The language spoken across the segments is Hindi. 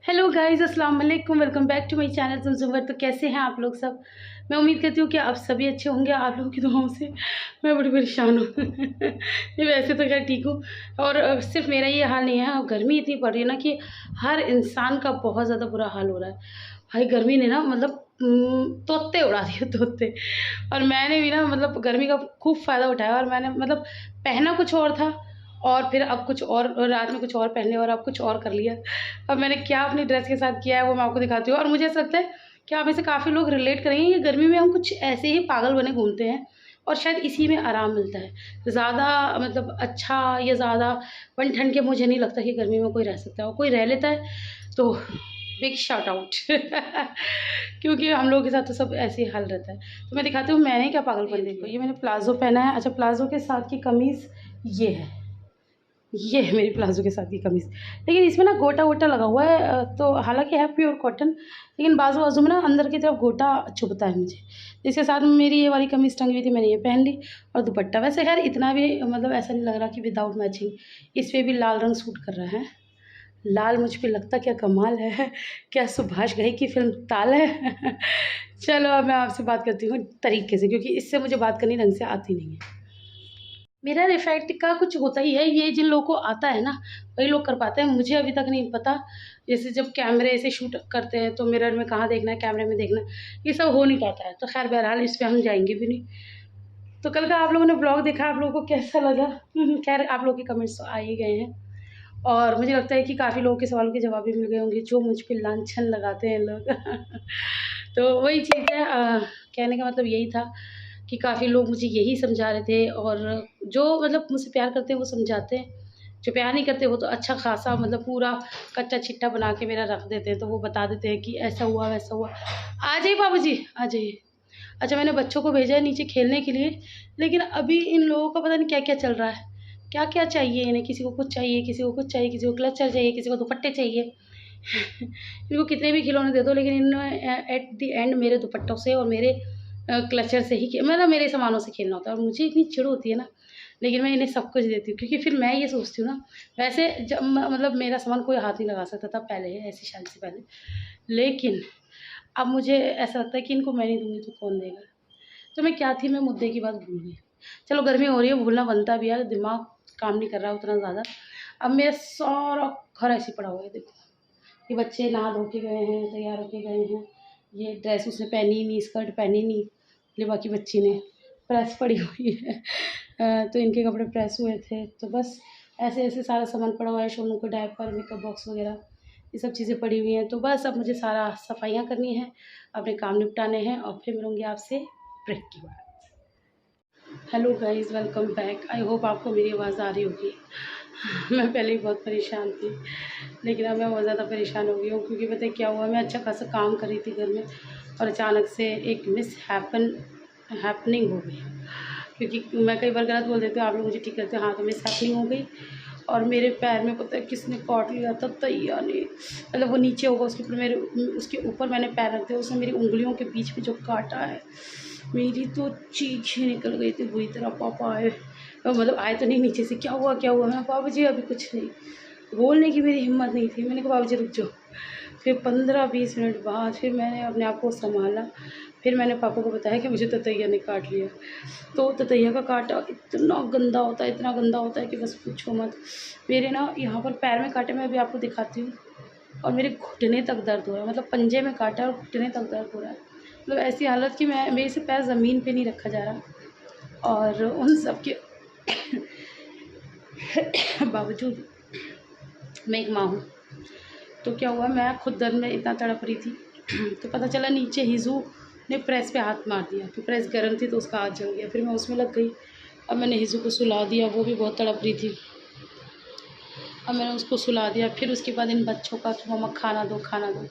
हेलो गाइस, अस्सलाम वालेकुम। Welcome back to my channel Zumzumar. तो कैसे हैं आप लोग सब? मैं उम्मीद करती हूँ कि आप सभी अच्छे होंगे। आप लोगों की दुआओं से मैं बड़ी परेशान हूँ। नहीं, वैसे तो खैर ठीक हूँ। और सिर्फ मेरा ये हाल नहीं है, गर्मी इतनी पड़ रही है ना कि हर इंसान का बहुत ज़्यादा बुरा हाल हो रहा है। भाई गर्मी ने ना मतलब तोते उड़ा दिए तोते। और मैंने भी ना मतलब गर्मी का खूब फ़ायदा उठाया, और मैंने मतलब पहना कुछ और था और फिर अब कुछ और, रात में कुछ और पहने और अब कुछ और कर लिया। अब मैंने क्या अपनी ड्रेस के साथ किया है वो मैं आपको दिखाती हूँ। और मुझे ऐसा लगता है कि आप में से काफ़ी लोग रिलेट करेंगे कि गर्मी में हम कुछ ऐसे ही पागल बने घूमते हैं और शायद इसी में आराम मिलता है। ज़्यादा मतलब अच्छा या ज़्यादा बन ठन के मुझे नहीं लगता कि गर्मी में कोई रह सकता है, और कोई रह लेता है तो बिग शाउट आउट। क्योंकि हम लोगों के साथ तो सब ऐसे ही हाल रहता है। तो मैं दिखाती हूँ मैंने क्या पागलपन देखो। ये मैंने प्लाज़ो पहना है। अच्छा, प्लाज़ो के साथ की कमीज़ ये है। ये है मेरी प्लाज़ो के साथ की कमीज़, लेकिन इसमें ना गोटा-वोटा लगा हुआ है। तो हालाँकि है प्योर कॉटन, लेकिन बाज़ू-बाज़ू में ना अंदर की तरफ गोटा चुभता है मुझे। इसके साथ में मेरी ये वाली कमीज़ टंगी हुई थी, मैंने ये पहन ली। और दुपट्टा वैसे ख़ैर इतना भी मतलब ऐसा नहीं लग रहा कि विदाउट मैचिंग। इस पे भी लाल रंग सूट कर रहा है। लाल मुझ पे लगता क्या कमाल है। क्या सुभाष घई की फ़िल्म ताल है। चलो अब मैं आपसे बात करती हूँ तरीके से, क्योंकि इससे मुझे बात करनी ढंग से आती नहीं है। मिरर इफ़ेक्ट का कुछ होता ही है, ये जिन लोगों को आता है ना, वही लोग कर पाते हैं। मुझे अभी तक नहीं पता। जैसे जब कैमरे से शूट करते हैं तो मिरर में कहाँ देखना है, कैमरे में देखना है, ये सब हो नहीं पाता है। तो ख़ैर बहरहाल इस पे हम जाएँगे भी नहीं। तो कल का आप लोगों ने ब्लॉग देखा, आप लोगों को कैसा लगा? ख़ैर आप लोगों के कमेंट्स तो आ ही गए हैं, और मुझे लगता है कि काफ़ी लोगों के सवालों के जवाब भी मिल गए होंगे, जो मुझ पे लांछन लगाते हैं लोग। तो वही चीज़ है। कहने का मतलब यही था कि काफ़ी लोग मुझे यही समझा रहे थे, और जो मतलब मुझसे प्यार करते हैं वो समझाते हैं, जो प्यार नहीं करते वो तो अच्छा ख़ासा मतलब पूरा कच्चा-चिट्ठा बना के मेरा रख देते हैं। तो वो बता देते हैं कि ऐसा हुआ, वैसा हुआ। आ जाइए बाबूजी, आ जाइए। अच्छा, मैंने बच्चों को भेजा है नीचे खेलने के लिए, लेकिन अभी इन लोगों का पता नहीं क्या-क्या चल रहा है। क्या-क्या चाहिए इन्हें, किसी को कुछ चाहिए, किसी को कुछ चाहिए, किसी को क्लचर चाहिए, किसी को दुपट्टे चाहिए। इनको कितने भी खिलौने दे दो, लेकिन इन्होंने एट द एंड मेरे दुपट्टों से और मेरे क्लचर से ही मतलब मेरे सामानों से खेलना होता है। और मुझे इतनी चिढ़ होती है ना, लेकिन मैं इन्हें सब कुछ देती हूँ, क्योंकि फिर मैं ये सोचती हूँ ना, वैसे जब मतलब मेरा सामान कोई हाथ नहीं लगा सकता था पहले, ऐसी शादी से पहले, लेकिन अब मुझे ऐसा लगता है कि इनको मैं नहीं दूँगी तो कौन देगा। तो मैं क्या थी, मैं मुद्दे की बात भूल गई। चलो गर्मी हो रही है, भूलना बनता भी है, दिमाग काम नहीं कर रहा है उतना ज़्यादा। अब मेरा सारा घर ऐसे ही पड़ा हुआ है, देखो। ये बच्चे नहा धो के गए हैं, तैयार होके गए हैं। ये ड्रेस उसने पहनी ही नहीं, स्कर्ट पहनी नहीं, ये बाकी बच्ची ने प्रेस पड़ी हुई है। तो इनके कपड़े प्रेस हुए थे, तो बस ऐसे-ऐसे सारा सामान पड़ा हुआ है, सोनू का डायपर, मेकअप बॉक्स वगैरह, ये सब चीज़ें पड़ी हुई हैं। तो बस अब मुझे सारा सफाइयाँ करनी हैं, अपने काम निपटाने हैं, और फिर मिलूँगी आपसे ब्रेक के बाद। Hello guys, welcome back. I hope आपको मेरी आवाज़ आ रही होगी। मैं पहले ही बहुत परेशान थी, लेकिन अब मैं बहुत ज़्यादा परेशान हो गई हूँ, क्योंकि पता है क्या हुआ, मैं अच्छा खासा काम कर रही थी घर में, और अचानक से एक हैपनिंग हो गई। क्योंकि मैं कई बार गलत बोल देती हूँ, आप लोग मुझे ठीक करते हो। हाँ, तो मिस हैपनिंग हो गई, और मेरे पैर में पता है किसने काट लिया था, तैया ने। मतलब वो नीचे होगा, उसके ऊपर मेरे, उसके ऊपर मैंने पैर रख दिया, उसने मेरी उँगलियों के बीच में जो काटा है, मेरी तो चीखें निकल गई थी बुरी तरह। पापा आए, मतलब आए तो नहीं नीचे से, क्या हुआ क्या हुआ? मैं, बाबूजी अभी कुछ नहीं। बोलने की मेरी हिम्मत नहीं थी। मैंने कहा बाबूजी रुक जाओ। फिर 15-20 मिनट बाद फिर मैंने अपने आप को सँभाला। फिर मैंने पापा को बताया कि मुझे ततैया ने काट लिया। तो ततैया का काँटा इतना गंदा होता है, इतना गंदा होता है कि बस पूछो मत। मेरे ना यहाँ पर पैर में काटे, मैं अभी आपको दिखाती हूँ, और मेरे घुटने तक दर्द हो रहा है। मतलब पंजे में काटा है और घुटने तक दर्द हो रहा है। मतलब ऐसी हालत कि मैं, मेरे से पैर ज़मीन पे नहीं रखा जा रहा। और उन सब के बावजूद मैं एक माँ हूँ। तो क्या हुआ, मैं खुद दर्द में इतना तड़प रही थी। तो पता चला नीचे हिज़ू ने प्रेस पे हाथ मार दिया, फिर प्रेस गर्म थी तो उसका हाथ जल गया। फिर मैं उसमें लग गई। अब मैंने हिज़ू को सुला दिया, वो भी बहुत तड़प रही थी। अब मैंने उसको सुला दिया। फिर उसके बाद इन बच्चों का कि मम्मा खाना दो, खाना दो।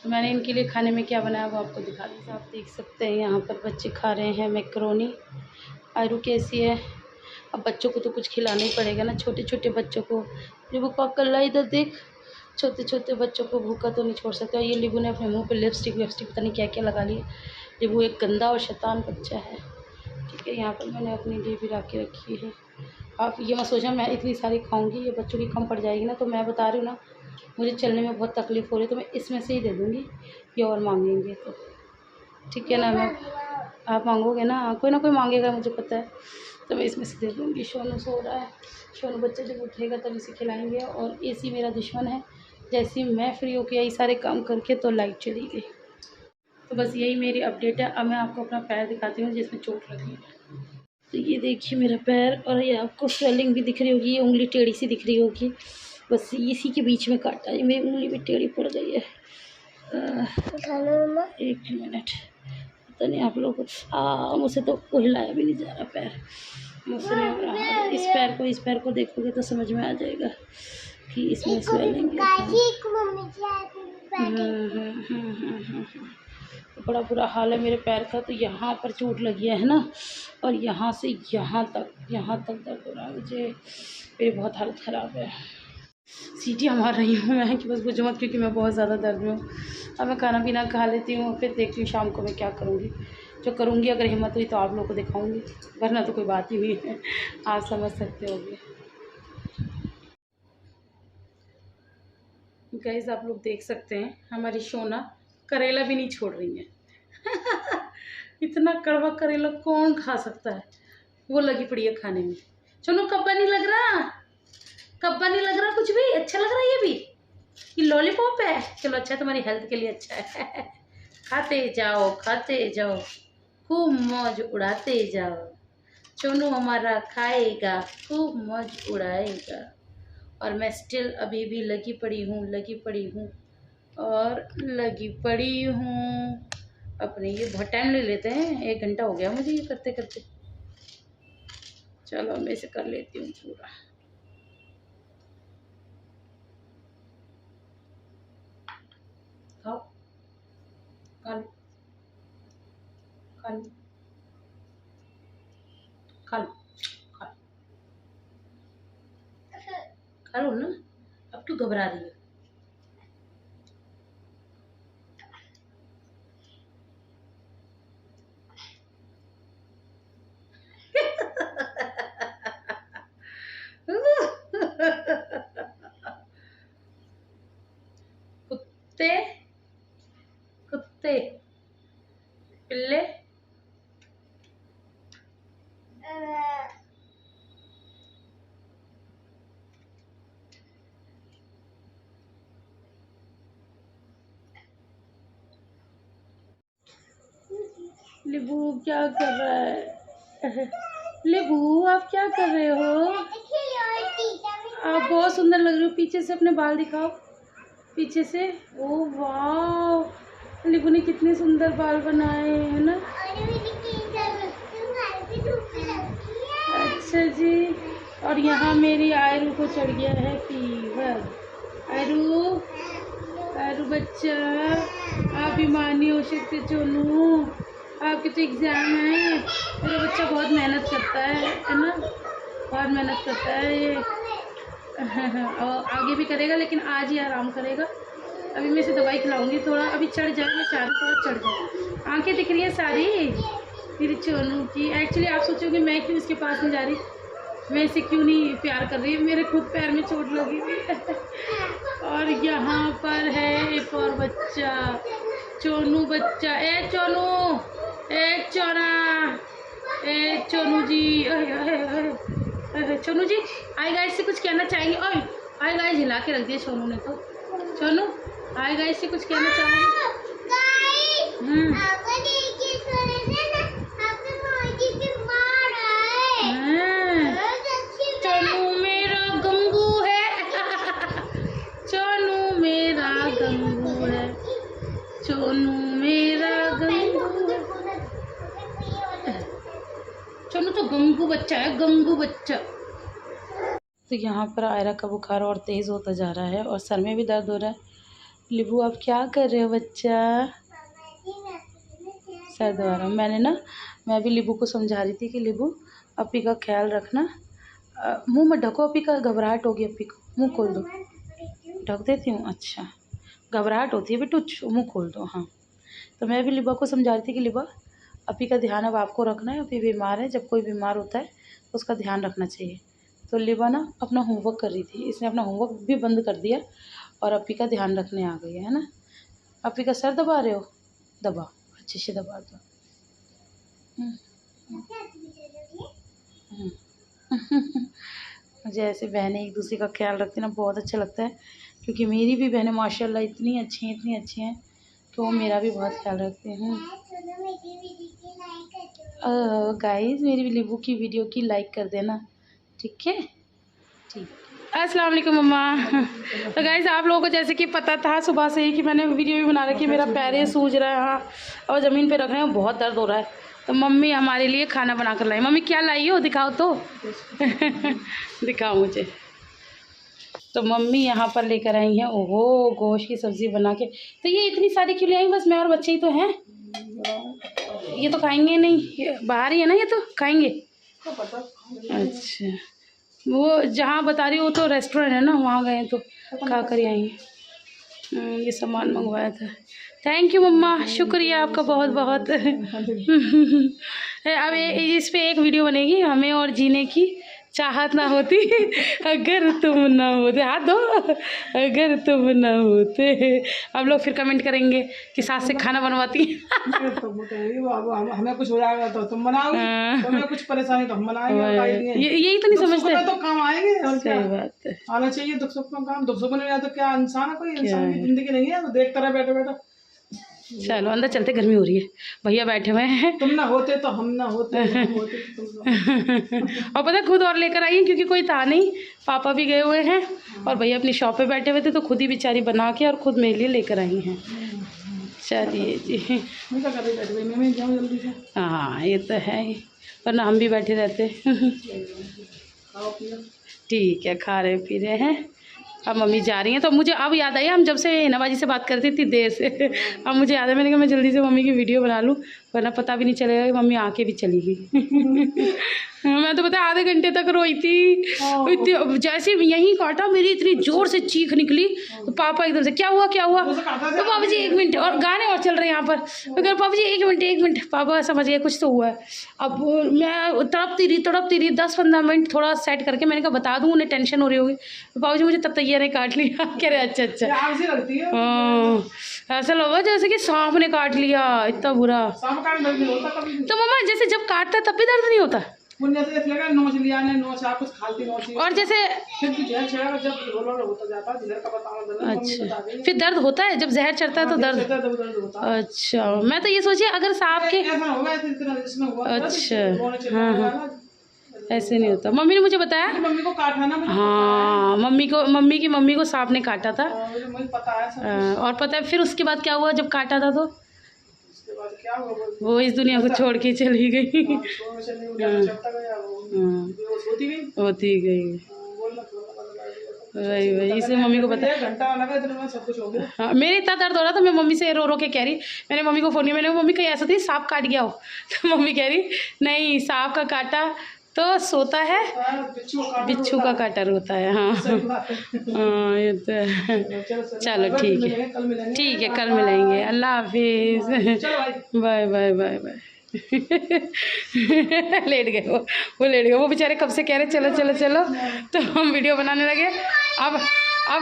तो मैंने इनके लिए खाने में क्या बनाया वो आपको दिखा दी। आप देख सकते हैं यहाँ पर बच्चे खा रहे हैं मैकरोनी। आयरू कैसी है? अब बच्चों को तो कुछ खिलाना ही पड़ेगा ना, छोटे-छोटे बच्चों को। लिबू का कल्ला इधर देख, छोटे-छोटे बच्चों को भूखा तो नहीं छोड़ सकते। और ये लिबू ने अपने मुँह पे लिपस्टिक पता नहीं क्या-क्या लगा ली। लिबू एक गंदा और शैतान बच्चा है। ठीक है, यहाँ पर मैंने अपने लिए भी ला के रखी है। आप ये मत सोचना मैं इतनी सारी खाऊँगी, ये बच्चों की कम पड़ जाएगी ना, तो मैं बता रही हूँ ना, मुझे चलने में बहुत तकलीफ़ हो रही है, तो मैं इसमें से ही दे दूँगी। ये और मांगेंगे तो ठीक है ना, मैं आप मांगोगे ना, कोई ना कोई मांगेगा, मुझे पता है, तो मैं इसमें से दे दूँगी। सोनू सो रहा है, सोनू बच्चा जब उठेगा तब इसे खिलाएंगे। और एसी मेरा दुश्मन है, जैसे ही मैं फ्री होकर यही सारे काम करके तो लाइट चली गई। तो बस यही मेरी अपडेट है। अब मैं आपको अपना पैर दिखाती हूँ जिसमें चोट लगी है। तो ये देखिए मेरा पैर, और ये आपको स्वेलिंग भी दिख रही होगी, ये उंगली टेढ़ी सी दिख रही होगी, बस इसी के बीच में काटा है। मेरी उंगली भी टेढ़ी पड़ गई है। एक मिनट, पता नहीं आप लोग मुझसे तो कोई हिलाया भी नहीं जा रहा पैर, मुझसे नहीं हो रहा। इस पैर को देखोगे तो समझ में आ जाएगा कि इसमें स्वेलिंग है। बड़ा बुरा हाल है मेरे पैर का। तो यहाँ पर चोट लगी है ना, और यहाँ से यहाँ तक दर्द हो रहा है मुझे। मेरी बहुत हालत ख़राब है। सीटियाँ मार रही हूँ मैं कि बस पूछो मत, क्योंकि मैं बहुत ज़्यादा दर्द में हूँ। अब मैं खाना पीना खा लेती हूँ, फिर देखती हूँ शाम को मैं क्या करूँगी। जो करूँगी अगर हिम्मत हुई तो आप लोगों को दिखाऊँगी, वरना तो कोई बात ही नहीं है, आप समझ सकते होगे। गाइस आप लोग देख सकते हैं हमारी सोना करेला भी नहीं छोड़ रही है। इतना कड़वा करेला कौन खा सकता है, वो लगी पड़ी है खाने में। चलो कब्बा नहीं लग रहा, कब्बा नहीं लग रहा, कुछ भी अच्छा लग रहा है। ये भी ये लॉलीपॉप है, चलो अच्छा है, तुम्हारी हेल्थ के लिए अच्छा है। खाते जाओ, खूब मौज उड़ाते जाओ। चोनू हमारा खाएगा, खूब मौज उड़ाएगा। और मैं स्टिल अभी भी लगी पड़ी हूँ और लगी पड़ी हूँ अपने। ये बहुत टाइम ले लेते हैं, 1 घंटा हो गया मुझे ये करते करते। चलो मैं इसे कर लेती हूँ पूरा। खाओ, खा लो, खा लो, खा लो, खा लो ना। अब क्यों घबरा रही है? कुत्ते कुत्ते पिल्ले लिबू क्या कर रहा है? लिबू आप क्या कर रहे हो? आप बहुत सुंदर लग रहे हो, पीछे से अपने बाल दिखाओ, पीछे से। ओ वाह, लिबू ने कितने सुंदर बाल बनाए हैं ना। अच्छा जी। और यहाँ मेरी आयरू को चढ़ गया है फीवर। आयरू बच्चा, आप बीमार नहीं हो सकते चोनू, आपके तो एग्ज़ाम है। मेरा बच्चा बहुत मेहनत करता है ना, बहुत मेहनत करता है ये। और आगे भी करेगा, लेकिन आज ही आराम करेगा। अभी मैं इसे दवाई खिलाऊंगी, थोड़ा अभी चढ़ जाए, मैं चाह रही थोड़ा चढ़ जाए। आंखें दिख रही है सारी मेरी चोनू की। एक्चुअली आप सोचोगे मैं क्यों इसके पास नहीं जा रही, मैं इसे क्यों नहीं प्यार कर रही, मेरे खुद पैर में चोट लगी हुई है। और यहाँ पर है एक और बच्चा, चोनू बच्चा। ए चोनू जी, चोनू जी आई गाइस से कुछ कहना चाहेंगे? ओए आई गाइस हिला के रख दिया चोनू ने तो। चोनू आई गाइस से कुछ कहना चाहेंगे? चोनू मेरा गंगू है। चोनू मेरा गंगू है, चोनू मेरा गंगू है। चोनू तो गंगू बच्चा है, गंगू बच्चा। तो यहाँ पर आयरा का बुखार और तेज़ होता जा रहा है और सर में भी दर्द हो रहा है। लिबू आप क्या कर रहे हो बच्चा? सर दबा रहा हूँ मैं भी लिबू को समझा रही थी कि लिबू अपी का ख्याल रखना। मुंह मत ढको, अपी का घबराहट होगी, अपी को मुंह खोल दो। ढक देती हूँ, अच्छा घबराहट होती है बेटू, मुंह खोल दो। हाँ, तो मैं भी लिबा को समझा रही थी कि लिबा अपी का ध्यान अब आपको रखना है, अपी बीमार है, जब कोई बीमार होता है तो उसका ध्यान रखना चाहिए। तो लिबा ना अपना होमवर्क कर रही थी, इसने अपना होमवर्क भी बंद कर दिया और अपी का ध्यान रखने आ गई है ना। अपी का सर दबा रहे हो, दबाओ, अच्छे से दबा दो। मुझे ऐसे बहनें एक दूसरे का ख्याल रखती ना बहुत अच्छा लगता है, क्योंकि मेरी भी बहनें माशाल्लाह इतनी अच्छी हैं कि वो मेरा भी बहुत ख्याल रखते हैं। गाइस मेरी लीबू की वीडियो की लाइक कर देना, ठीक है? ठीक। अस्सलाम वालेकुम मम्मा। तो गाइस आप लोगों को जैसे कि पता था सुबह से ही कि मैंने वीडियो भी बना रखी है, मेरा पैर ये सूज रहा है हाँ, और ज़मीन पे रख रहे हैं, बहुत दर्द हो रहा है। तो मम्मी हमारे लिए खाना बना कर लाई। मम्मी क्या लाई हो, दिखाओ तो। दिखाओ मुझे। तो मम्मी यहाँ पर लेकर आई हैं, ओहो गोश्त की सब्ज़ी बना के। तो ये इतनी सारी क्यों ले आई? बस मैं और बच्चे ही तो हैं, ये तो खाएंगे नहीं, बाहर ही है ना, ये तो खाएंगे। अच्छा, वो जहाँ बता रही हो वो तो रेस्टोरेंट है ना, वहाँ गए तो खा कर आएंगे। ये सामान मंगवाया था। थैंक यू मम्मा, शुक्रिया आपका बहुत बहुत। अब इस पे एक वीडियो बनेगी, हमें और जीने की चाहत ना होती अगर तुम ना होते, हाथ दो, अगर तुम ना होते। अब लोग फिर कमेंट करेंगे कि सास से खाना बनवाती हमें कुछ हो जाएगा तो तुम बनाओगे, तुम्हें कुछ परेशानी तो हम बनाएंगे। यही तो नहीं समझते, तो काम आएंगे और क्या बात है, आना चाहिए दुख सुख में काम। दुख सुख में नहीं तो क्या इंसान है, कोई इंसान की जिंदगी नहीं है तो देखता रहे बैठे बैठे। चलो अंदर चलते, गर्मी हो रही है, भैया बैठे हुए हैं। तुम ना होते तो हम ना होते, और पता खुद और लेकर आई है, क्योंकि कोई था नहीं, पापा भी गए हुए हैं और भैया अपनी शॉप पे बैठे हुए थे, तो खुद ही बेचारी बना के और खुद मेरे लिए लेकर आई हैं। चलिए जी, हाँ ये तो है ही, वरना हम भी बैठे रहते। ठीक है, खा रहे पी रहे हैं। अब मम्मी जा रही हैं, तो मुझे अब याद आई, हम जब से हिनाबाजी से बात करती थी देर से, अब मुझे याद है, मैंने कहा मैं जल्दी से मम्मी की वीडियो बना लूँ, वरना पता भी नहीं चलेगा कि मम्मी आके भी चली गई। मैं तो पता आधे घंटे तक रोई थी, जैसे यहीं काटा मेरी इतनी ज़ोर से चीख निकली, तो पापा एकदम से क्या हुआ तो पापा जी 1 मिनट, और गाने और चल रहे हैं यहाँ पर, तो कह पापा जी 1 मिनट, पापा समझ गए कुछ तो हुआ है। अब मैं तड़पती रही 10-15 मिनट, थोड़ा सेट करके मैंने कहा बता दूँ, उन्हें टेंशन हो रही होगी, तो पापा जी मुझे तब तैयार ने काट लिया। कह रहे अच्छा हाँ, ऐसा लगा जैसे कि सांप ने काट लिया, इतना बुरा। तो मम्मा जैसे जब काटता तब भी दर्द नहीं होता? और जैसे अच्छा, फिर दर्द होता है जब जहर चढ़ता है तो दर्द। अच्छा, मैं तो ये सोची अगर सांप के, अच्छा हाँ, ऐसे नहीं होता। मम्मी ने मुझे बताया, मम्मी को काटा ना, हाँ मम्मी को सांप ने काटा था, और पता है फिर उसके बाद क्या हुआ जब काटा था, तो वो इस दुनिया को छोड़ के चली गई। होती गई, वही इसलिए मम्मी को पता है। हाँ, मेरे इतना दर्द हो रहा था, मैं मम्मी से रो के कह रही, मैंने मम्मी को फ़ोन किया, मैंने मम्मी कहीं ऐसा थी सांप काट गया हो, तो मम्मी कह रही नहीं, सांप का काटा तो सोता है, बिच्छू का काटा रोता है। हाँ हाँ ये तो है। चलो ठीक है, कल मिलेंगे। अल्लाह हाफिज़, bye bye bye bye. Late गए वो लेट गए, वो बेचारे कब से कह रहे चलो चलो चलो, तो हम वीडियो बनाने लगे। अब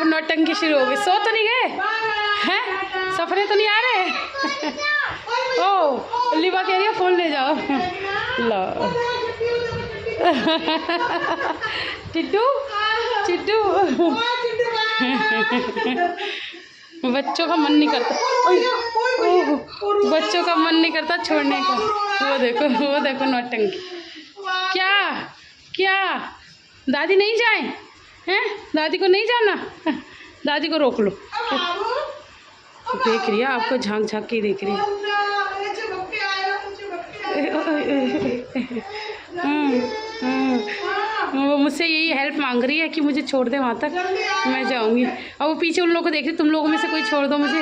नौटंकी शुरू हो गई। सो तो नहीं गए हैं, सफरे तो नहीं आ रहे? ओ लिबा कह रही है फ़ोन ले जाओ, लो चिट्टू चिट्टू। बच्चों का मन नहीं करता, बच्चों का मन नहीं करता छोड़ने का। वो देखो नौटंकी। क्या दादी नहीं जाए हैं? दादी को नहीं जाना, दादी को रोक लो। देख रही है आपको, झांक के देख रही है। वो मुझसे यही हेल्प मांग रही है कि मुझे छोड़ दे वहाँ तक, मैं जाऊँगी। और वो पीछे उन लोगों को देख रही, तुम लोगों में से कोई छोड़ दो मुझे।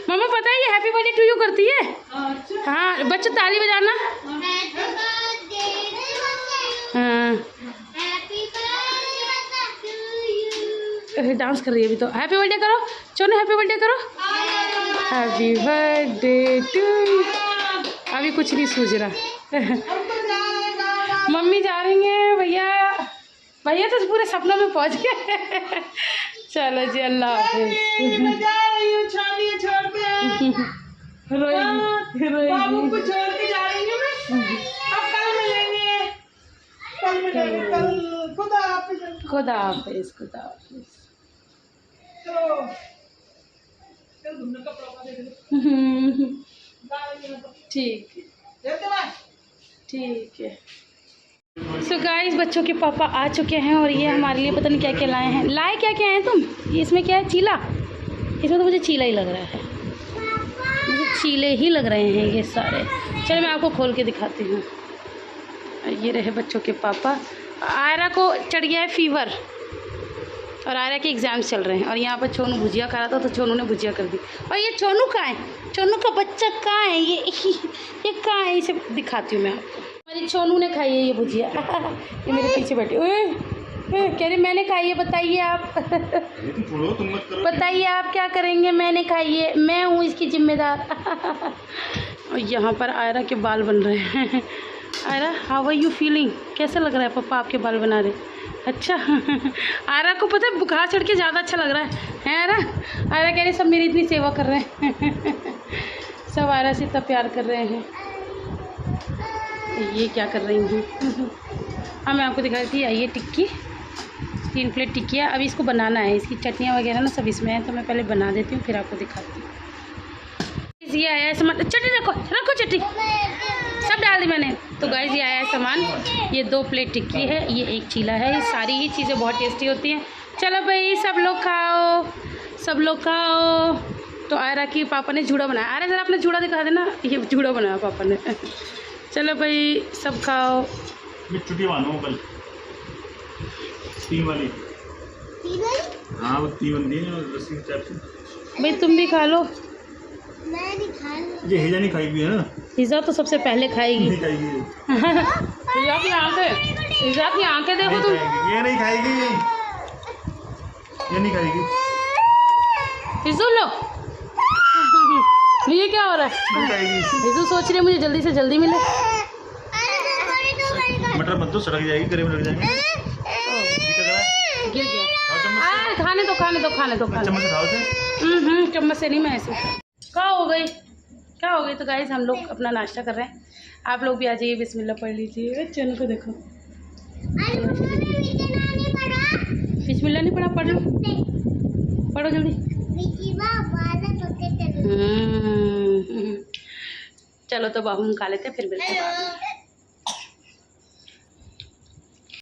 मम्मा पता है ये हैप्पी बर्थडे टू यू करती है। हाँ बच्चों ताली बजाना। हाँ डांस कर रही है अभी तो। हैप्पी बर्थडे करो, चलो हैप्पी बर्थडे करो। Happy birthday to you. अभी कुछ नहीं सूझ रहा। मम्मी जा रही हैं भैया, भैया तो पूरे सपनों में पहुंच गए। चलो जी, अल्लाह हाफिज़। मैं जा रही हूँ छानिया छोड़ के। बाबू को छोड़ के जा रही हूँ मैं। अब कल मिलेंगे, कल। खुदा हाफिज़। खुदा हाफिज़, खुदा हाफिज़। चलो चल घूमने का प्रॉब्लम देख लो। ठीक है, देखते हैं। ठीक है। सो गाइस, बच्चों के पापा आ चुके हैं और ये हमारे लिए पता नहीं क्या क्या लाए हैं। लाए क्या क्या हैं तुम? ये इसमें क्या है? चीला। इसमें तो मुझे चीला ही लग रहा है, मुझे चीले ही लग रहे हैं ये सारे। चलो मैं आपको खोल के दिखाती हूँ। ये रहे बच्चों के पापा। आयरा को चढ़ गया है फीवर और आयरा के एग्ज़ाम्स चल रहे हैं और यहाँ पर छोनू भुजिया खा रहा था तो छोनू ने भुजिया कर दी। और ये छोनू कहाँ है? छोनू का बच्चा कहाँ है? ये कहाँ है? इसे दिखाती हूँ मैं आपको। हमारी छोनू ने खाई है ये भुजिया। ये मेरे पीछे बैठी। ओए कह रही मैंने खाई है, बताइए आप। बताइए आप क्या करेंगे? मैंने खाई है, मैं हूँ इसकी जिम्मेदार। और यहाँ पर आयरा के बाल बन रहे हैं। Aira, how are you feeling? कैसा लग रहा है पापा आपके बाल बना रहे? अच्छा। आयरा को पता है बुखार चढ़ के ज़्यादा अच्छा लग रहा है आयरा? आयरा कह रही सब मेरी इतनी सेवा कर रहे हैं। सब आयरा से इतना प्यार कर रहे हैं। ये क्या कर रही हूँ? हाँ, मैं आपको दिखा रही थी। ये टिक्की, 3 प्लेट टिक्की है। अभी इसको बनाना है, इसकी चटनियाँ वगैरह ना सब इसमें है, तो मैं पहले बना देती हूँ फिर आपको दिखाती हूँ। ये आया है सामान। चटनी रखो रखो, चटनी सब डाल दी मैंने। तो गाइस ये आया है सामान। ये 2 प्लेट टिक्की है, ये 1 चीला है। ये सारी ही चीज़ें बहुत टेस्टी होती हैं। चलो भाई सब लोग खाओ, सब लोग खाओ। तो आयरा की पापा ने जूड़ा बनाया। आयरा ज़रा अपना जूड़ा दिखा देना। ये जूड़ा बनाया पापा ने। चलो भाई सब खाओ। छुट्टी बांधो कल 3 वाली। हाँ वो 3 बंदी है रस्सी के टाइप से। भाई तुम भी खा लो। मैं नहीं खा। ये हिजा नहीं खाएगी है ना? हिजा तो सबसे पहले खाएगी। नहीं खाएगी। हिजा की आंखें, हिजा की आंखें देखो तुम। ये नहीं खाएगी, ये नहीं खाएगी। हिजू लो। ये क्या हो रहा है? हिजू सोच रही है मुझे जल्दी से जल्दी मिले। मटर मत दो, सड़क जाएगी, गले में लग जाएंगे। गिर गया। खाने दो खाने दो खाने दो। चम्मच से खाओ से। चम्मच से नहीं, मैं ऐसे। क्या हो गई? क्या हो गई? तो गाइस हम लोग अपना नाश्ता कर रहे हैं। आप लोग भी आ जाइए, बिस्मिल्लाह पढ़ लीजिए। चैनल को देखो। बिस्मिल्लाह नहीं पढ़ा? पढ़ लो, पढ़ो जल्दी। चलो तो बाहू खा लेते हैं, फिर मिलते हैं।